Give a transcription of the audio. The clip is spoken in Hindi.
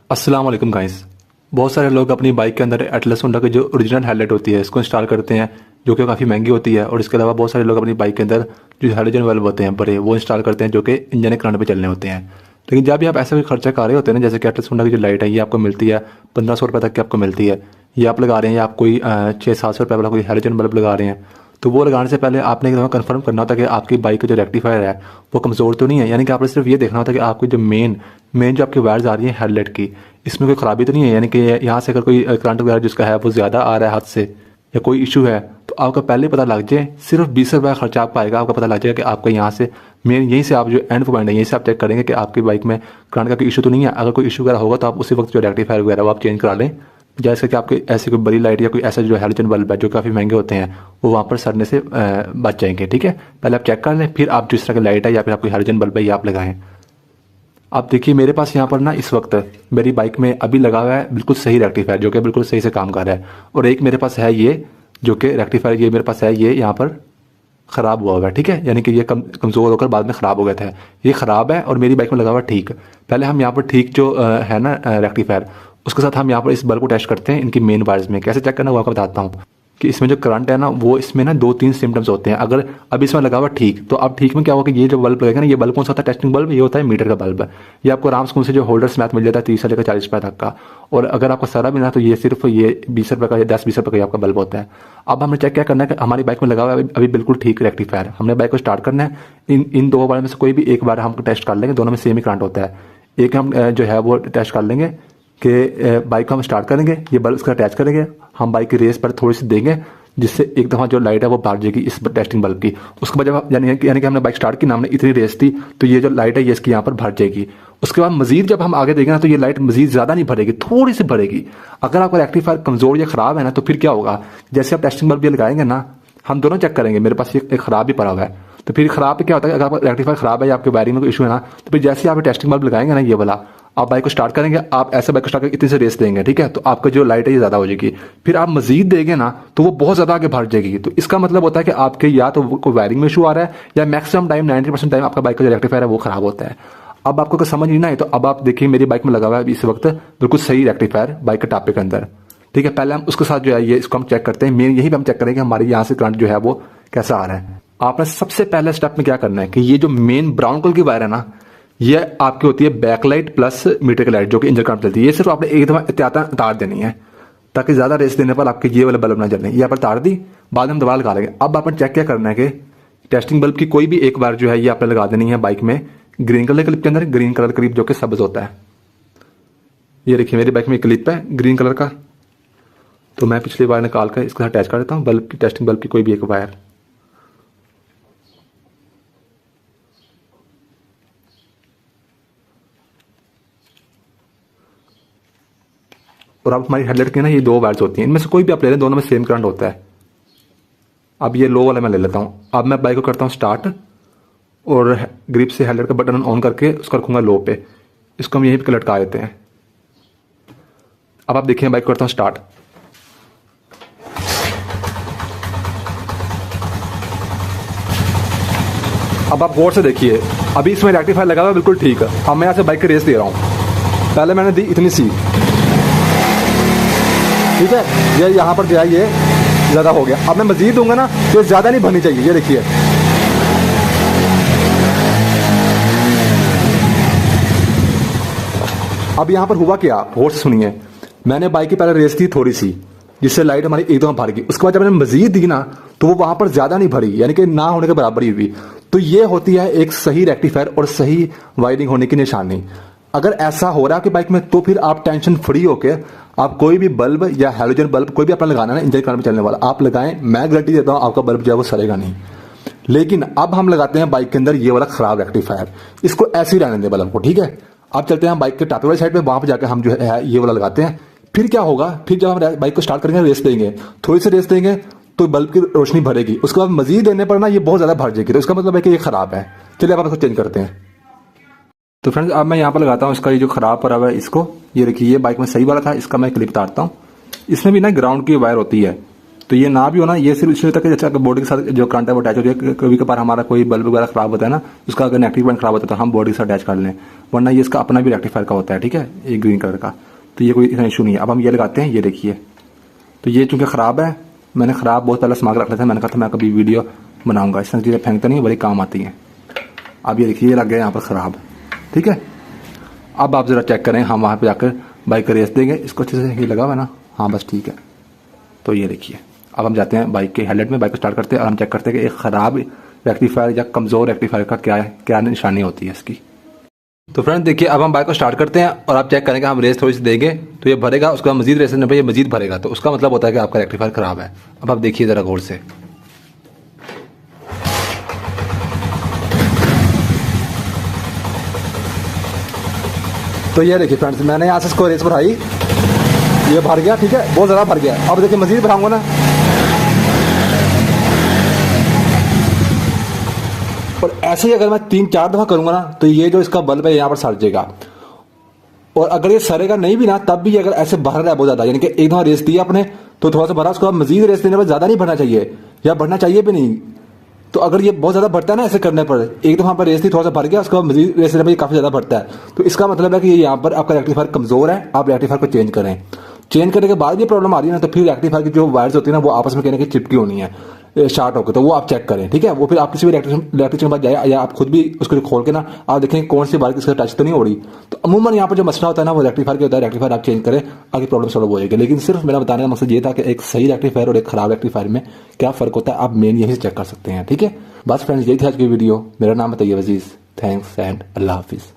अस्सलाम वालेकुम गाइस। बहुत सारे लोग अपनी बाइक के अंदर एटलस होंडा की जो ओरिजिनल हेडलाइट होती है इसको इंस्टॉल करते हैं, जो कि काफ़ी महंगी होती है। और इसके अलावा बहुत सारे लोग अपनी बाइक के अंदर जो हाइड्रोजन बल्ब होते हैं बड़े, वो इंस्टॉल करते हैं जो कि इंजन करंट पे चलने होते हैं। लेकिन जब भी आप ऐसा कोई खर्चा कर रहे होते हैं ना, जैसे कि एटलस होंडा की जो लाइट है ये आपको मिलती है 1500 रुपये तक की आपको मिलती है, ये आप लगा रहे हैं या आप कोई 600-700 रुपये वाला कोई हाइड्रोजन बल्ब लगा रहे हैं, तो वो लगाने से पहले आपने एक दफ़ा कंफर्म करना होता है कि आपकी बाइक का जो रेक्टिफायर है वो कमज़ोर तो नहीं है। यानी कि आपने सिर्फ ये देखना होता है कि आपकी जो मेन जो आपकी वायर्स आ रही है हेडलाइट की, इसमें कोई ख़राबी तो नहीं है। यानी कि यहाँ से अगर कोई करंट वगैरह जिसका है वो ज़्यादा आ रहा है हाथ से या कोई इशू है, तो आपका पहले पता लग जाए। सिर्फ 20 रुपये का खर्चा आपका आएगा, आपका पता लग जाएगा कि आपका यहाँ से मेन यहीं से आप जो एंड पॉइंट है यहीं से आप चेक करेंगे कि आपकी बाइक में करंट का कोई इशू तो नहीं है। अगर कोई इशू वगैरह होगा तो आप उसी वक्त जो रेक्टिफायर वगैरह वो आप चेंज करा लें। जैसे कि आपके ऐसी कोई बड़ी लाइट या कोई ऐसा जो हेलोजन बल्ब है जो काफ़ी महंगे होते हैं वो वहाँ पर सड़ने से बच जाएंगे। ठीक है, पहले आप चेक कर लें, फिर आप जिस तरह की लाइट है या फिर आपकी हेलोजन बल्ब है ये आप लगाएं। आप देखिए मेरे पास यहाँ पर ना इस वक्त मेरी बाइक में अभी लगा हुआ है बिल्कुल सही रेक्टिफायर जो कि बिल्कुल सही से काम कर रहा है, और एक मेरे पास है ये जो कि रेक्टिफायर ये मेरे पास है ये यहाँ पर ख़राब हुआ हुआ है। ठीक है, यानी कि ये कमज़ोर होकर बाद में ख़राब हो गया था, ये ख़राब है और मेरी बाइक में लगा हुआ ठीक। पहले हम यहाँ पर ठीक जो है ना रेक्टिफायर, उसके साथ हम यहाँ पर इस बल्ब को टेस्ट करते हैं इनकी मेन वायर्स में। कैसे चेक करना वो आपको बताता हूँ कि इसमें जो करंट है ना वो इसमें ना 2-3 सिम्टम्स होते हैं। अगर अभी इसमें लगा हुआ ठीक, तो अब ठीक में क्या होगा कि ये जो बल्ब लगेगा ना, ये बल्ब कौन सा होता है, टेस्टिंग बल्ब, ये होता है मीटर का बल्ब। ये आपको आराम से जो होल्डर स्मैथ मिल जाता है 30 से लेकर 40 रुपये तक का। और अगर आपको सारा भी ना तो ये सिर्फ ये 20 रुपये का या 10-20 रुपये का आपका बल्ब होता है। अब हमें चेक क्या करना है कि हमारी बाइक में लगा हुआ है अभी बिल्कुल ठीक रेक्टिफायर। हमने बाइक को स्टार्ट करना है, इन दो बार में से कोई भी एक बार हम टेस्ट कर लेंगे, दोनों में सेम ही करंट होता है। एक हम जो है वो टेस्ट कर लेंगे कि बाइक को हम स्टार्ट करेंगे, ये बल्ब इसका अटैच करेंगे, हम बाइक की रेस पर थोड़ी सी देंगे जिससे एक दफ़ा जो लाइट है वो भाग जाएगी इस टेस्टिंग बल्ब की। उसके बाद जब यानी कि हमने बाइक स्टार्ट की ना, हमने इतनी रेस दी तो ये जो लाइट है ये इसकी यहाँ पर भर जाएगी। उसके बाद मजीद जब हम आगे देंगे ना तो ये लाइट मजीद ज़्यादा नहीं भरेगी, थोड़ी सी भरेगी। अगर आपका रेक्टिफायर कमज़ोर या ख़राब है ना तो फिर क्या होगा, जैसे आप टेस्टिंग बल्ब ये लगाएंगे ना, हम दोनों चेक करेंगे, मेरे पास एक ख़राब भी पड़ा हुआ है। तो फिर ख़राब क्या होता है, अगर आपका रेक्टिफायर ख़राब है या आपके वायरिंग में कोई इशू है ना, तो फिर जैसे आप टेस्टिंग बल्ब लगाएंगे ना ये वाला, आप बाइक को स्टार्ट करेंगे, आप ऐसे बाइक को स्टार्ट करके इतनी से रेस देंगे, ठीक है, तो आपका जो लाइट है ये ज़्यादा हो जाएगी। फिर आप मजीद देंगे ना तो वो बहुत ज़्यादा आगे बढ़ जाएगी। तो इसका मतलब होता है कि आपके या तो कोई वायरिंग में इशू आ रहा है या मैक्सिमम टाइम 90% टाइम आपका बाइक का जो रेक्टिफायर है वो ख़राब होता है। अब आपको अगर समझ नहीं ना है तो अब आप देखिए मेरी बाइक में लगा हुआ है इस वक्त बिल्कुल सही रेक्टिफायर बाइक के टापे के अंदर। ठीक है, पहले हम उसके साथ जो है ये इसको हम चेक करते हैं, मेन यही पे हम चेक करेंगे हमारे यहाँ से करंट जो है वो कैसा आ रहा है। आपने सबसे पहले स्टेप में क्या करना है कि ये जो मेन ब्राउन कलर की वायर है ना, ये आपकी होती है बैकलाइट प्लस मीटर की लाइट जो कि इंजन करंट चलती है। ये सिर्फ आपने एक दफा एहतियातन तार देनी है ताकि ज्यादा रेस देने पर आपके ये वाले बल्ब ना जलने। ये आप तार दी, बाद में हम दोबारा लगा लेंगे। अब आपने चेक क्या करना है कि टेस्टिंग बल्ब की कोई भी एक बार जो है ये आपने लगा देनी है बाइक में ग्रीन कलर क्लिप के अंदर, ग्रीन कलर क्लिप जो कि सब्ज होता है। ये देखिए मेरी बाइक में क्लिप है ग्रीन कलर का, तो मैं पिछली बार निकाल कर इसके साथ अटैच कर देता हूँ बल्ब की, टेस्टिंग बल्ब की कोई भी एक वायर। और अब हमारी हेडलाइट की ना ये 2 वायर्स होती हैं, इनमें से कोई भी आप ले लें, दोनों में सेम करंट होता है। अब ये लो वाला मैं ले लेता हूँ। अब मैं बाइक को करता हूँ स्टार्ट और ग्रिप से हेडलाइट का बटन ऑन करके उसका रखूंगा लो पे, इसको हम यहीं पे लटका देते हैं। अब आप देखिए बाइक को करता हूँ स्टार्ट। अब आप गौर से देखिए अभी इसमें रेक्टिफायर लगा हुआ है बिल्कुल ठीक है। अब मैं यहाँ से बाइक की रेस दे रहा हूँ, पहले मैंने दी इतनी सी, ठीक है, ये यहाँ पर जो है ये ज़्यादा हो गया। अब मैं मजीद दूंगा ना तो ज़्यादा नहीं भरनी चाहिए। ये देखिए अब यहाँ पर हुआ क्या, गौर से सुनिए। मैंने बाइक की पहले रेस दी थोड़ी सी जिससे लाइट हमारी एकदम भर गई। उसके बाद जब मैंने मजीद दी ना तो वो वहां पर ज़्यादा नहीं भरी, यानी कि ना होने के बराबर ही हुई। तो ये होती है एक सही रेक्टिफायर और सही वायरिंग होने की निशानी। अगर ऐसा हो रहा है कि बाइक में, तो फिर आप टेंशन फ्री होके आप कोई भी बल्ब या हेलोजन बल्ब कोई भी अपना लगाना है इंजन करंट में चलने वाला आप लगाएं। मैं गारंटी देता हूं आपका बल्ब जो है वो सड़ेगा नहीं। लेकिन अब हम लगाते हैं बाइक के अंदर ये वाला खराब रेक्टिफायर, इसको ऐसे ही रहने दें बल्ब को, ठीक है। अब चलते हैं बाइक के टापे वाली साइड पे, वहां पर जाकर हम जो है ये वाला लगाते हैं। फिर क्या होगा, फिर जब हम बाइक को स्टार्ट करेंगे रेस देंगे, थोड़ी सी रेस देंगे तो बल्ब की रोशनी भरेगी। उसके बाद मजीद देने पर ना ये बहुत ज्यादा भर जाएगी, तो इसका मतलब है कि ये खराब है। चलिए अब आप इसको चेंज करते हैं। तो फ्रेंड्स अब मैं यहाँ पर लगाता हूँ इसका ये जो खराब पड़ा हुआ है इसको। ये देखिए ये बाइक में सही वाला था, इसका मैं क्लिप उतारता हूँ। इसमें भी ना ग्राउंड की वायर होती है, तो ये ना भी हो ना, ये सिर्फ इसलिए तक जैसे बॉडी के साथ जो करंट है वो अटैच हो जाए। कभी कभार हमारा कोई बल्ब वगैरह खराब होता है ना, उसका अगर नेगेटिव पॉइंट खराब होता है तो हम बॉडी के साथ अटैच कर लें, वरना ये इसका अपना भी रेक्टिफायर का होता है, ठीक है, ये ग्रीन कलर का। तो ये कोई इतना इशू नहीं है। अब हम ये लगाते हैं, ये देखिए। तो ये चूंकि ख़राब है, मैंने ख़राब बहुत पहले सामान रख लिया था, मैंने कहा था मैं कभी वीडियो बनाऊंगा, इस तरह चीज़ें फेंकते नहीं, बड़ी काम आती हैं। अब ये देखिए, ये लग गया यहाँ पर ख़राब, ठीक है। अब आप ज़रा चेक करें, हम वहाँ पे जाकर बाइक का रेस देंगे, इसको अच्छे से ये लगा हुआ है ना, हाँ बस ठीक है। तो ये देखिए, अब हम जाते हैं बाइक के हेडलाइट में, बाइक को स्टार्ट करते हैं और हम चेक करते हैं कि एक ख़राब रेक्टिफायर या कमज़ोर रेक्टिफायर का क्या निशानी होती है इसकी। तो फ्रेंड देखिए, अब हम बाइक को स्टार्ट करते हैं और आप चेक करेंगे, हम रेस थोड़ी सी देंगे तो ये भरेगा, उसका मजीद रेस देने पर ये मजीद भरेगा, तो उसका मतलब होता है कि आपका रेक्टिफायर ख़राब है। अब आप देखिए ज़रा गौर से। तो ये देखिए फ्रेंड्स, मैंने यहाँ से इसको रेस बढ़ाई, ये भर गया, ठीक है, बहुत ज़्यादा भर गया। अब देखिए मजीद भराऊंगा ना, और ऐसे ही अगर मैं 3-4 दफ़ा करूंगा ना तो ये जो इसका बल्ब है यहाँ पर सड़ जाएगा। और अगर ये सड़ेगा नहीं भी ना, तब भी अगर ऐसे भर रहा है बहुत ज़्यादा, यानी कि एक दफ़ा रेस दी आपने तो थोड़ा सा भरा, उसको मजीद रेस देने पर ज़्यादा नहीं भरना चाहिए, या भरना चाहिए भी नहीं। तो अगर ये बहुत ज़्यादा बढ़ता है ना ऐसे करने पर, एक दफ़ा पर रेस थी, थोड़ा सा भर गया, उसका मजीद रेस देने पर काफ़ी ज़्यादा बढ़ता है, तो इसका मतलब है कि ये यहाँ पर आपका रेक्टिफायर कमज़ोर है, आप रेक्टिफायर को चेंज करें। चेंज करने के बाद भी प्रॉब्लम आ रही है ना, तो फिर रेक्टिफायर की जो वायर्स होती है ना, वो आपस में कहने की चिपकी होनी है, शार्ट होकर, तो वो आप चेक करें, ठीक है। वो फिर आप किसी भी इलेक्ट्रिशियन के पास जाए, या आप खुद भी उसको खोल के ना आप देखें कौन सी बाइक इसका टच तो नहीं हो रही। तो अमूमन यहाँ पर जो मसला होता है ना, वो रेक्टिफायर के होता है, रेक्टिफायर आप चेंज करें, आगे प्रॉब्लम सॉल्व हो जाएगी। लेकिन सिर्फ मेरा बताने का मकसद ये था कि एक सही रेक्टिफायर और एक खराब रेक्टिफायर में क्या फ़र्क होता है, आप मेन यही चेक कर सकते हैं, ठीक है। बस फ्रेंड्स, यही थी आज की वीडियो। मेरा नाम है तैयब अजीज़। थैंक्स एंड अल्लाह हाफिज़।